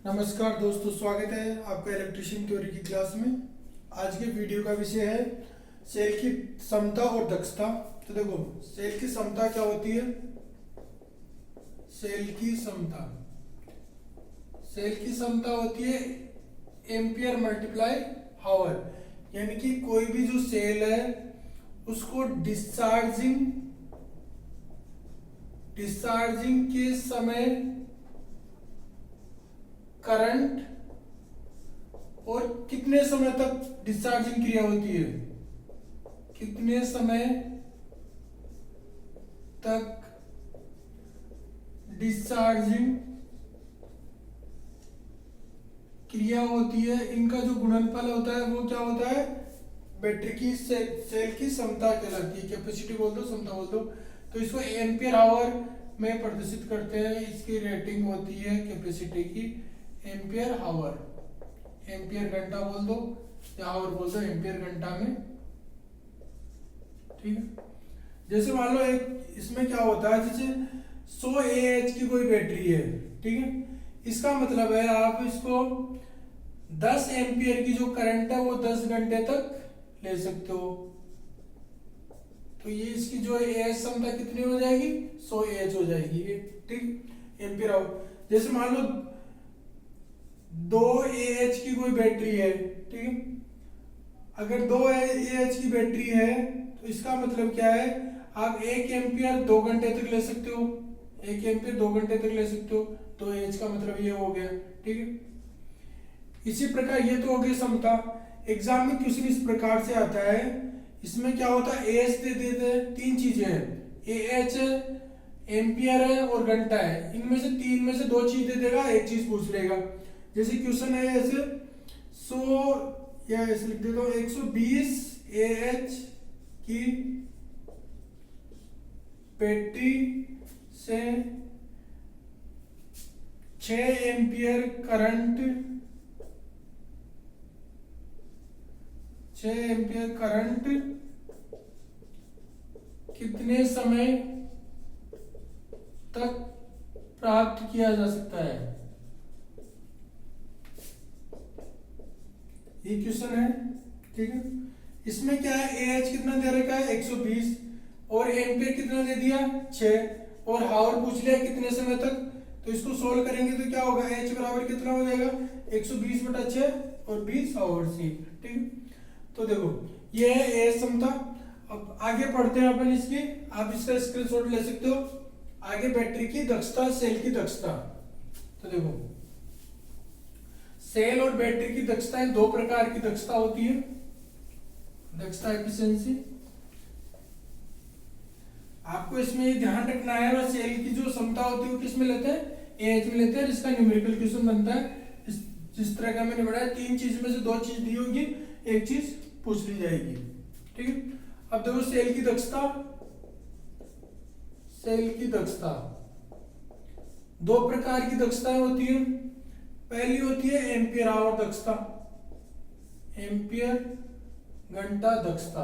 नमस्कार दोस्तों, स्वागत है आपका इलेक्ट्रिशियन थ्योरी की क्लास में। आज के वीडियो का विषय है सेल की समता और दक्षता। तो देखो, सेल की समता क्या होती है। सेल की समता होती है एम्पियर मल्टीप्लाई हावर, यानी कि कोई भी जो सेल है उसको डिस्चार्जिंग के समय करंट और कितने समय तक डिस्चार्जिंग क्रिया होती है, कितने समय तक डिस्चार्जिंग क्रिया होती है, इनका जो गुणनफल होता है वो क्या होता है, बैटरी की सेल की क्षमता कहलाती है। कैपेसिटी बोल दो, क्षमता बोल दो। तो इसको एम्पियर आवर में प्रदर्शित करते हैं। इसकी रेटिंग होती है कैपेसिटी की एम्पियर आवर। एम्पियर घंटा बोल दो या आवर बोल दो, एम्पियर घंटा में। ठीक है। जैसे मान लो एक इसमें क्या होता है, जैसे 100 AH की कोई बैटरी है, ठीक है। इसका मतलब है आप इसको 10 एम्पियर की जो करंट है वो 10 घंटे तक ले सकते हो। तो ये इसकी जो AH क्षमता कितनी हो जाएगी, 100 AH हो जाएगी ये, ठीक, एम्पियर आवर। जैसे मान लो 2 AH की कोई बैटरी है, ठीक है। अगर 2 AH की बैटरी है तो इसका मतलब क्या है, आप 1 एम्पियर 2 घंटे तक ले सकते हो। 1 एम्पियर 2 घंटे तक ले सकते हो। 2 AH का मतलब ये हो गया, ठीक है। इसी प्रकार ये तो हो गई क्षमता। एग्जाम में क्वेश्चन इस प्रकार से आता है, इसमें क्या होता है, AH दे देते हैं, तीन चीजें हैं, AH एम्पियर है और घंटा है। इनमें से तीन में से दो चीज दे देगा, एक चीज पूछ लेगा। जैसे क्वेश्चन है ऐसे 100 या ऐसे लिख देता हूं, 120 AH की बैटरी से 6 एम्पियर करंट कितने समय तक प्राप्त किया जा सकता है। ये क्वेश्चन है, ठीक है। इसमें क्या है, AH कितना दे रखा है 120 और एम्पियर कितना दे दिया 6 और हावर पूछ लिया कितने समय तक। तो इसको सोल्व करेंगे तो क्या होगा, H बराबर कितना हो जाएगा 120/6 और 20 आवर सी, ठीक है। तो देखो ये है AH क्षमता। अब आगे पढ़ते हैं अपन इसकी, आप इसका स्क्रीनशॉट ले सकते हो। आगे बैटरी की दक्षता, सेल की दक्षता। तो देखो सेल और बैटरी की दक्षताएं दो प्रकार की दक्षता होती है। दक्षता एफिशिएंसी, आपको इसमें ये ध्यान रखना है, और सेल की जो क्षमता होती है वो किस में लेते हैं, AH में लेते हैं। इसका न्यूमेरिकल क्वेश्चन बनता है जिस तरह का मैंने बताया, तीन चीज में से दो चीज दी होगी, एक चीज पूछ ली जाएगी, ठीक है। अब देखो सेल की दक्षता दो प्रकार की दक्षताएं होती है। पहली होती है एम्पियर आवर दक्षता, एम्पियर घंटा दक्षता,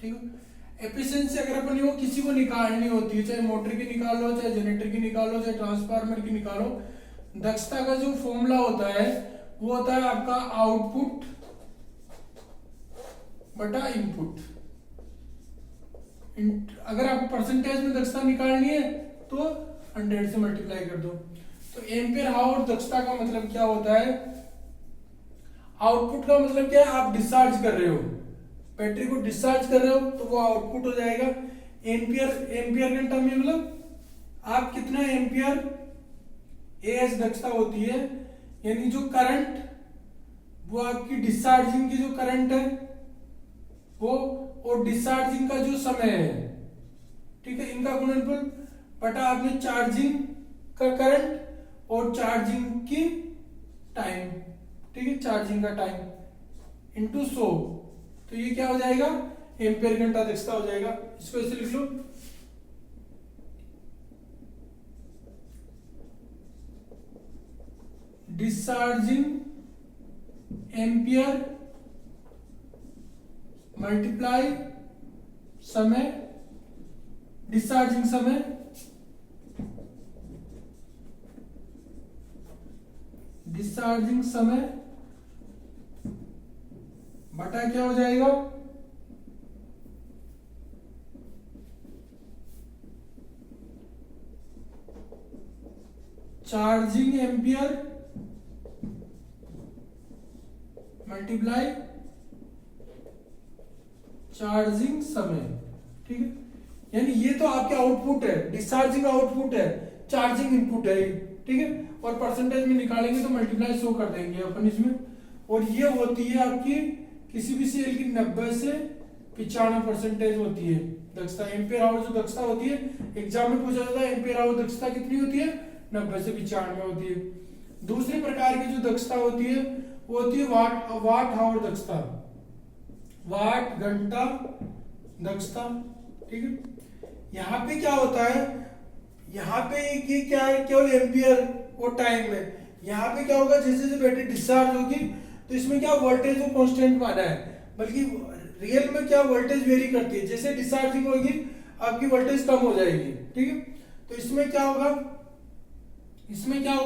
ठीक है। एफिशिएंसी अगर अपन को किसी को निकालनी होती है, चाहे मोटर की निकालो, चाहे जनरेटर की निकालो, चाहे ट्रांसफार्मर की निकालो, दक्षता का जो फॉर्मूला होता है वो होता है आपका आउटपुट बटा इनपुट। अगर आपको परसेंटेज में दक्षता निकालनी है तो 100 से मल्टीप्लाई कर दो। तो एम्पियर आवर दक्षता का मतलब क्या होता है, आउटपुट का मतलब क्या है, आप डिस्चार्ज कर रहे हो, बैटरी को डिस्चार्ज कर रहे हो तो वो आउटपुट हो जाएगा। एम्पियर घंटा में मतलब आप कितना एम्पियर AH दक्षता होती है, यानी जो करंट वो आपकी डिस्चार्जिंग की जो करंट है वो, और डिस्चार्जिंग का जो समय है, ठीक है, इनका गुणनफल बटा आपने चार्जिंग का करंट और चार्जिंग की टाइम, ठीक है, चार्जिंग का टाइम इनटू 100। तो ये क्या हो जाएगा, एम्पियर घंटा दक्षता हो जाएगा। इसको ऐसे लिख लो, डिस्चार्जिंग एम्पियर मल्टीप्लाई समय, डिस्चार्जिंग समय डिस्चार्जिंग समय बटा क्या हो जाएगा, चार्जिंग एम्पियर मल्टीप्लाई चार्जिंग समय। ठीक है, यानी ये तो आपके आउटपुट है, डिस्चार्जिंग आउटपुट है, चार्जिंग इनपुट है। ठीक है, और परसेंटेज में निकालेंगे तो मल्टीप्लाई शो कर देंगे अपन इसमें। और ये होती है आपकी किसी भी सेल की 90 से 95% होती है दक्षता। एम्पियर आवर जो दक्षता होती है, एग्जाम में पूछा जाता है एम्पियर आवर दक्षता कितनी होती है, 90 से 95 होती है। दूसरी प्रकार की जो दक्षता होती है वो होती है वाट आवर दक्षता, वाट घंटा दक्षता। ठीक है, यहाँ पे क्या होता है, यहाँ पे ये क्या है, केवल एम्पियर और टाइम में। यहाँ पे क्या होगा, जैसे जैसे बैटरी डिस्चार्ज होगी तो इसमें क्या वोल्टेज को कांस्टेंट माना है, बल्कि रियल में क्या वोल्टेज वेरी करती है। जैसे डिस्चार्जिंग होगी आपकी वोल्टेज कम हो जाएगी। ठीक है, तो इसमें क्या होगा,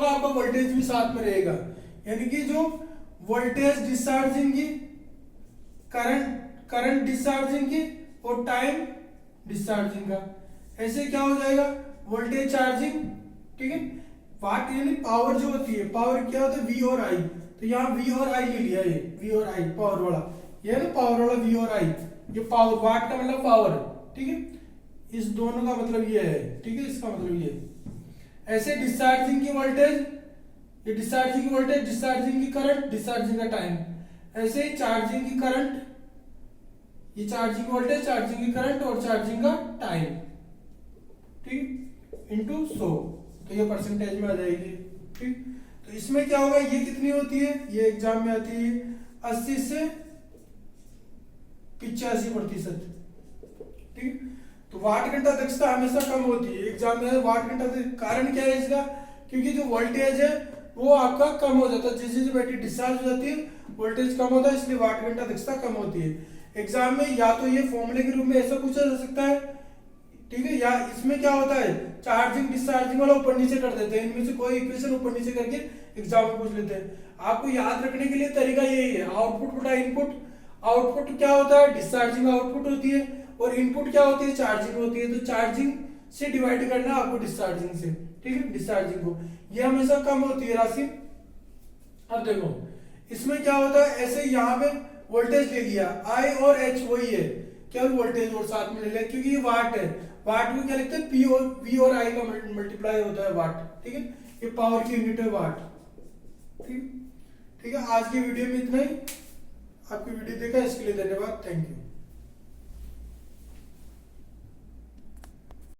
आपका वोल्टेज भी साथ में रहेगा। यानी कि जो वोल्टेज डिस्चार्जिंग की, करंट डिस्चार्जिंग की और टाइम डिस्चार्जिंग का, ऐसे क्या हो जाएगा वोल्टेज चार्जिंग। ठीक है, वाट यानी पावर जो होती है, पावर क्या होता है वी और आई। तो यहाँ वी और आई ले लिया, ये वी और आई पावर वाला, ये है ना पावर वाला वी और आई, ये पावर, वाट का मतलब पावर। ठीक है, इस दोनों का मतलब ये है। ठीक है, इसका मतलब ये ऐसे डिस्चार्जिंग की वोल्टेज, ये डिस्चार्जिंग की वोल्टेज, डिस्चार्जिंग की करंट, डिस्चार्जिंग का टाइम। ऐसे ही चार्जिंग की करंट, ये चार्जिंग वोल्टेज, चार्जिंग की करंट और चार्जिंग का टाइम। ठीक, इनटू 100, तो ये परसेंटेज में आ जाएगी। ठीक, तो इसमें क्या होगा, ये कितनी होती है, ये एग्जाम में आती है 80 से 85%। ठीक, तो वाट घंटा दक्षता हमेशा कम होती है एग्जाम में, वाट घंटा। कारण क्या है इसका, क्योंकि जो वोल्टेज है वो आपका कम हो जाता है, जैसे जैसे बैटरी डिस्चार्ज हो जाती है वोल्टेज कम होता है, इसलिए वाट घंटा दक्षता कम होती है। एग्जाम में या तो ये फॉर्मूले के रूप में ऐसा पूछा जा सकता है, ठीक है, या इसमें क्या होता है चार्जिंग डिस्चार्जिंग वाला ऊपर नीचे कर देते हैं, इनमें से कोई इक्वेशन ऊपर नीचे करके एग्जाम में पूछ लेते हैं। आपको याद रखने के लिए तरीका यही है, आउटपुट बटा इनपुट। आउटपुट क्या होता है, डिस्चार्जिंग आउटपुट होती है, और इनपुट क्या होती है, चार्जिंग होती है। तो चार्जिंग से डिवाइड करना आपको डिस्चार्जिंग से। ठीक है, डिस्चार्जिंग को ये हमेशा कम होती है राशि। अब देखो इसमें क्या होता है, ऐसे यहाँ पे वोल्टेज ले लिया, आई और एच वही है, केवल वोल्टेज और साथ में ले लिया, क्योंकि ये वाट है। वाट में क्या लिखते हैं, पी और वी और आई का मल्टीप्लाई होता है वाट। ठीक है, ये पावर की यूनिट है वाट। ठीक है, आज की वीडियो में इतना ही। आपकी वीडियो देखा इसके लिए धन्यवाद, थैंक यू।